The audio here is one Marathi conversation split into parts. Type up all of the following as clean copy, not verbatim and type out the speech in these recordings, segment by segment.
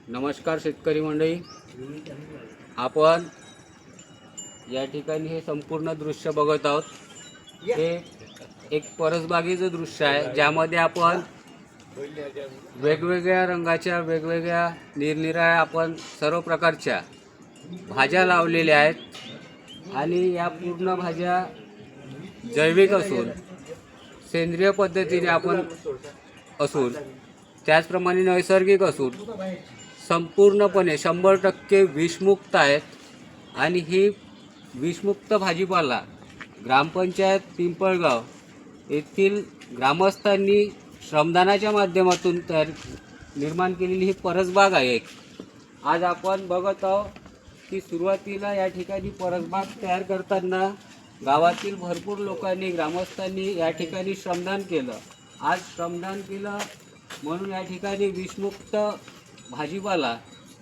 नमस्कार शेतकरी मंडळी, आपण या ठिकाणी हे संपूर्ण दृश्य बघत आहोत। हे एक परसबागेचं दृश्य आहे, ज्यामध्ये आपण वेगवेगळ्या रंगाच्या वेगवेगळ्या निरनिराळ्या आपण सर्व प्रकारच्या भाज्या लावलेल्या आहेत आणि या पूर्ण भाज्या जैविक असून सेंद्रिय पद्धतीने आपण असून त्याचप्रमाणे नैसर्गिक असून संपूर्णपणे 100% विषमुक्त आहेत। आणि ही विषमुक्त भाजीपाला ग्रामपंचायत पिंपळगाव येथील ग्रामस्थांनी श्रमदानाच्या माध्यमातून निर्माण केलेली ही परसबाग आहे। आज आपण बघत आहोत की सुरुवातीला या ठिकाणी परसबाग तयार करताना गावातील भरपूर लोकांनी ग्रामस्थांनी या ठिकाणी श्रमदान केलं। आज श्रमदान केलं म्हणून या ठिकाणी विषमुक्त भाजीपाला,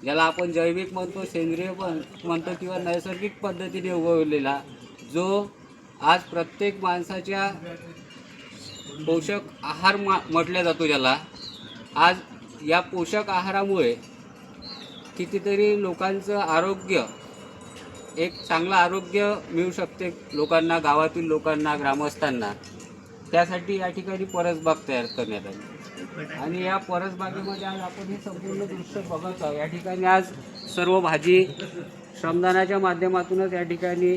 ज्याला आपण जैविक म्हणतो, सेंद्रिय पण म्हणतो किंवा नैसर्गिक पद्धतीने उगवलेला, जो आज प्रत्येक माणसाच्या पोषक आहार म्हटला जातो ज्याला, आज या पोषक आहारामुळे कितीतरी लोकांचं आरोग्य, एक चांगलं आरोग्य मिळू शकते लोकांना, गावातील लोकांना, ग्रामस्थांना। त्यासाठी या ठिकाणी परसबाग तयार करण्यात आली आणि या परसबागेमध्ये आज आपण हे संपूर्ण दृश्य बघत आहोत। या ठिकाणी आज सर्व भाजी श्रमदानाच्या माध्यमातूनच या ठिकाणी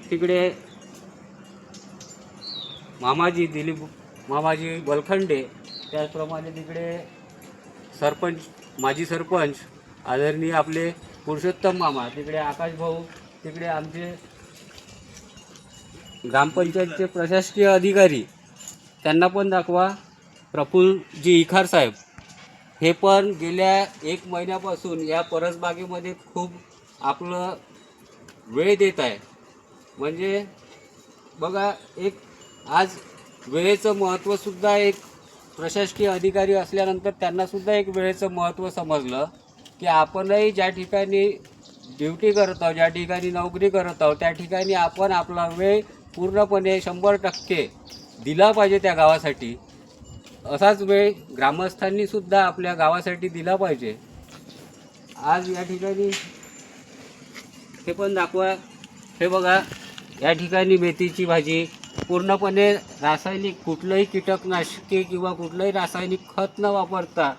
तिकडे दिलीप मामाजी बलखंडे, त्याचप्रमाणे तिकडे सरपंच, माजी सरपंच आदरणीय आपले पुरुषोत्तम मामा, तिकडे आकाश भाऊ, तिकडे आमचे ग्रामपंचायतचे प्रशासकीय अधिकारी, त्यांना पण दाखवा, प्रफुल्लजी इखार साहेब, हे पण गेल्या 1 महिन्यापासून या परसबागेमध्ये खूप आपलं वेळ देत आहे। म्हणजे बघा, एक आज वेळेचं महत्त्वसुद्धा, एक प्रशासकीय अधिकारी असल्यानंतर त्यांनासुद्धा एक वेळेचं महत्त्व समजलं की आपणही ज्या ठिकाणी ड्युटी करत आहोत, ज्या ठिकाणी नोकरी करत आहोत, त्या ठिकाणी आपण आपला वेळ पूर्णपणे 100% दिला पाहिजे त्या गावासाठी। असाच वेळ ग्रामस्थांनीसुद्धा आपल्या गावासाठी दिला पाहिजे। आज या ठिकाणी हे पण दाखवा, हे बघा, या ठिकाणी मेथीची भाजी पूर्णपणे रासायनिक, कुठलंही कीटकनाशके किंवा कुठलंही रासायनिक खत न वापरता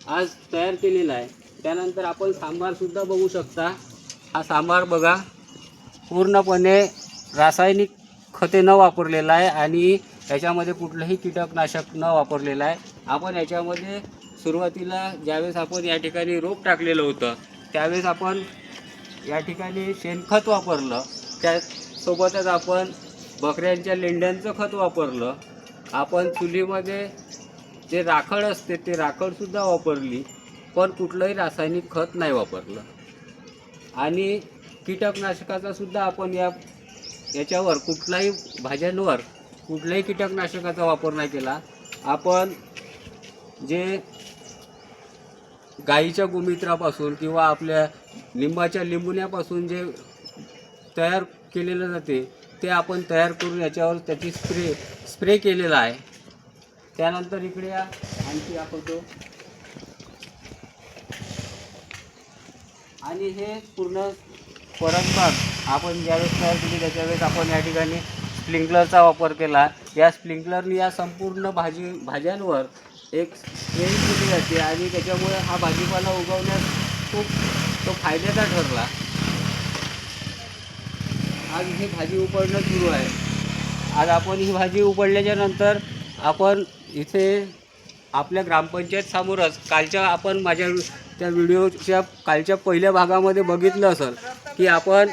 आज तयार केलेला आहे। त्यानंतर आपण सांबारसुद्धा बघू शकता, हा सांबार बघा, पूर्णपणे रासायनिक खते न वापरलेला आहे आणि याच्यामध्ये कुठलंही कीटकनाशक न वापरलेलं आहे। आपण याच्यामध्ये सुरुवातीला ज्यावेळेस आपण या ठिकाणी रोप टाकलेलं होतं, त्यावेळेस आपण या ठिकाणी शेणखत वापरलं, त्यासोबतच आपण बकऱ्यांच्या लेंड्यांचं खत वापरलं, आपण चुलीमध्ये जे राखड असते ते राखडसुद्धा वापरली, पण कुठलंही रासायनिक खत नाही वापरलं। आणि कीटकनाशकाचा सुद्धा आपण याच्यावर कुठलाही भाज्यांवर कुठल्याही कीटकनाशकाचा वापर नाही केला। आपण जे गाईच्या गोमूत्रापासून किंवा आपल्या लिंबाच्या लिंबुण्यापासून जे तयार केलेलं जाते ते आपण तयार करून याच्यावर त्याची स्प्रे केलेला आहे। त्यानंतर इकडे या, आणखी दाखवतो। आणि हे पूर्ण परसबाग आपण ज्यावेळेस तयार केली त्याच्यावेळेस आपण या ठिकाणी स्प्रिंकलरचा वापर केला। या स्प्रिंकलरने या संपूर्ण भाज्यांवर एक स्प्रे केली जाते आणि त्याच्यामुळे हा भाजीपाला उगवण्यास खूप तो फायद्याचा ठरला। आज ही भाजी उपडणं सुरू आहे। आज आपण ही भाजी उपडल्याच्या नंतर आपण इथे आपल्या ग्रामपंचायत समोरच, कालच्या आपण माझ्या त्या व्हिडिओच्या कालच्या पहिल्या भागामध्ये बघितलं असेल की आपण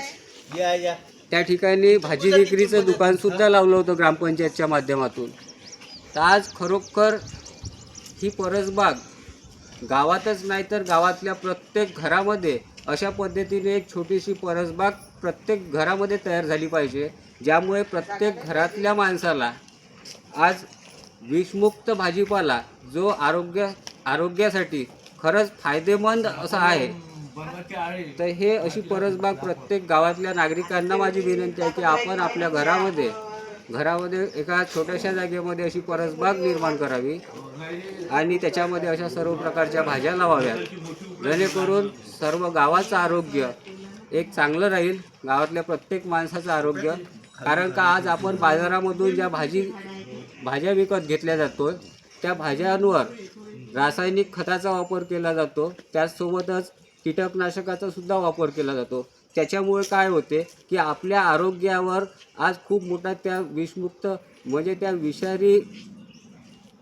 त्या ठिकाणी भाजी विक्रीचं दुकानसुद्धा लावलं होतं ग्रामपंचायतच्या माध्यमातून। तर आज खरोखर ही परसबाग गावातच नाही तर गावातल्या प्रत्येक घरामध्ये अशा पद्धतीने एक छोटीशी परसबाग प्रत्येक घरामध्ये तयार झाली पाहिजे, ज्यामुळे प्रत्येक घरातल्या माणसाला आज विषमुक्त भाजीपाला, जो आरोग्यासाठी खरंच फायदेमंद असा आहे, तर हे अशी परसबाग प्रत्येक गावातल्या नागरिकांना माझी विनंती आहे की आपण आपल्या घरामध्ये घरामध्ये एका छोट्याशा जागेमध्ये अशी परसबाग निर्माण करावी आणि त्याच्यामध्ये अशा सर्व प्रकारच्या भाज्या लावाव्यात, जेणेकरून सर्व गावाचं आरोग्य एक चांगलं राहील, गावातल्या प्रत्येक माणसाचं आरोग्य. कारण का आज आपण बाजारामधून ज्या भाज्या विकत घेतल्या जातो त्या भाज्यांवर रासायनिक खताचा वापर केला जातो, त्याचसोबतच कीटकनाशकाचा सुद्धा वापर केला जातो. त्याच्यामुळे काय होते की आपल्या आरोग्यावर आज खूप मोठा त्या विषमुक्त म्हणजे त्या विषारी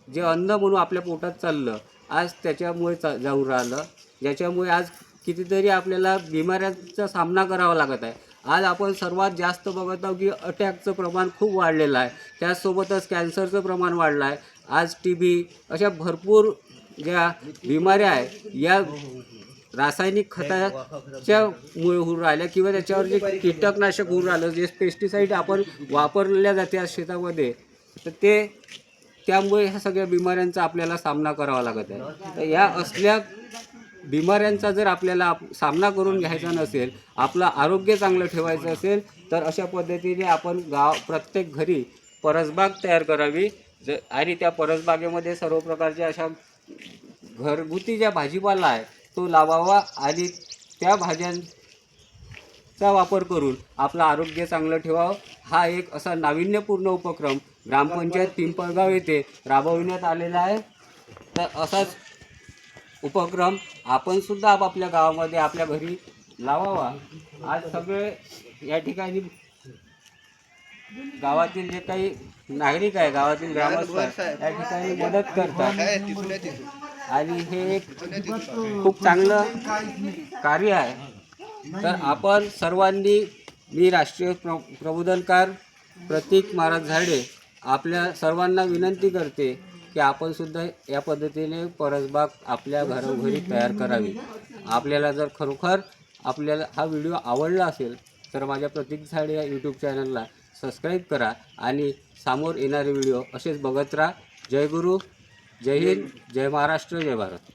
जे अन्न म्हणून आपल्या पोटात चाललं आज त्याच्यामुळे जाऊन राहिलं, ज्याच्यामुळे आज कितीतरी आपल्याला बिमाऱ्यांचा सामना करावा लागत आहे. आज आपण सर्वात जास्त बघत आहोत की अटॅकचं प्रमाण खूप वाढलेलं आहे, त्याचसोबतच कॅन्सरचं प्रमाण वाढलं आहे. आज TB अशा भरपूर ज्या बिमाऱ्या आहेत या रासायनिक खताच्यामुळे होऊन राहिल्या किंवा त्याच्यावर जे कीटकनाशक होऊन राहिलं, जे पेस्टिसाईड आपण वापरल्या जाते आज शेतामध्ये, तर त्यामुळे ह्या सगळ्या बिमाऱ्यांचा आपल्याला सामना करावा लागत आहे. तर या असल्या बिमाऱ्यांचा जर आपल्याला सामना करून घ्यायचा नसेल, आपलं आरोग्य चांगलं ठेवायचं असेल, तर अशा पद्धतीने आपण प्रत्येक घरी परसबाग तयार करावी आणि त्या परसबागेमध्ये सर्व प्रकारच्या अशा घरगुती ज्या भाजीपाला आहे तो लावावा आणि त्या भाज्यांचा वापर करून आपलं आरोग्य चांगलं ठेवावं. हा एक असा नाविन्यपूर्ण उपक्रम ग्रामपंचायत पिंपळगाव येथे राबविण्यात आलेला आहे. तर असाच उपक्रम आपण सुद्धा आपापल्या गावामध्ये आपल्या घरी लावावा. आज सगळे या ठिकाणी गावातील जे काही नागरिक आहे, गावातील ग्रामस्थ या ठिकाणी मदत करतात आणि हे एक खूप चांगलं कार्य आहे. तर आपण सर्वांनी, मी राष्ट्रीय प्रबोधनकार प्रतीक महाराज झाडे आपल्या सर्वांना विनंती करते की आपण सुद्धा या पद्धतीने परसबाग आपल्या घरोघरी तयार करावी. आपल्याला जर खरोखर आपल्याला हा व्हिडिओ आवडला असेल तर माझ्या प्रतीक झाडे या यूट्यूब चॅनलला सबस्क्राईब करा आणि समोर येणारे व्हिडिओ असेच बघत राहा. जय गुरु, जय हिंद, जय महाराष्ट्र, जय भारत.